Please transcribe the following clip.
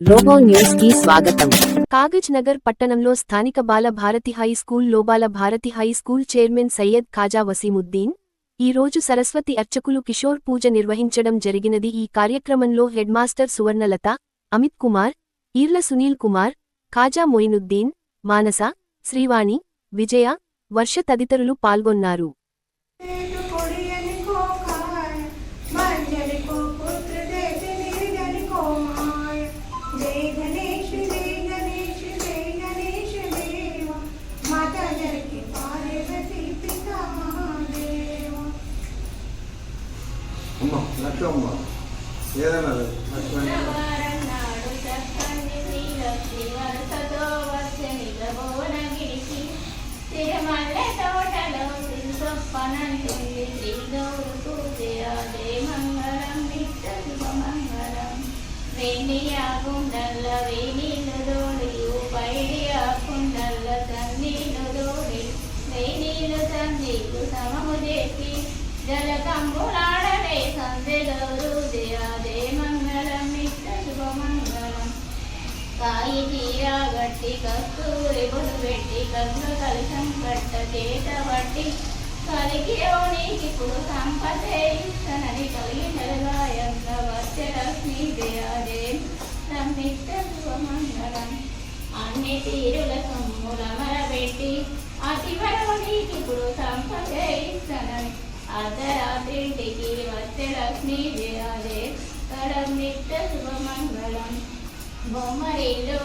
Robo news కి స్వాగతం. కాగజ్ నగర్ పట్టణంలో స్థానిక బాల భారతి హై స్కూల్లో Bala Bharathi high school chairman Syed Khaja Waseemuddin ఈ రోజు సరస్వతి అర్చకులు కిషోర్ పూజ నిర్వహించడం జరిగినది. ఈ కార్యక్రమంలో హెడ్ మాస్టర్ సువర్ణలత, అమిత్ కుమార్, ఈర్ల సునీల్ కుమార్, ఖాజా మొయినుద్దీన్, మానస, శ్రీవాణి, విజయ, వర్ష తదితరులు పాల్గొన్నారు. లక్ష్మమ్మ ఏదైనా జలకంబులాడవే సందెలూరు జయాదే మంగళం నిత్య శుభమంగళం. కాయి తీరా గట్టి కస్తూరి బొడు పెట్టి కగ్ను కలుషం కట్ట చేత బట్టి కలిగి ఓనికిప్పుడు సంపదే ఇస్తనని కలిగినగాయంగ వచ్చలక్ష్మీ జయాదే నిత్య శుభమంగళం. అన్ని తీరుల సొమ్ముల మరబెట్టి అతివరవనికిప్పుడు సంపదే ఇస్తనని అర్ధరాత్రింటికి వచ్చే లక్ష్మీ జయాదే కరం నిత్య శుభమంగళం. బొమ్మరిల్లు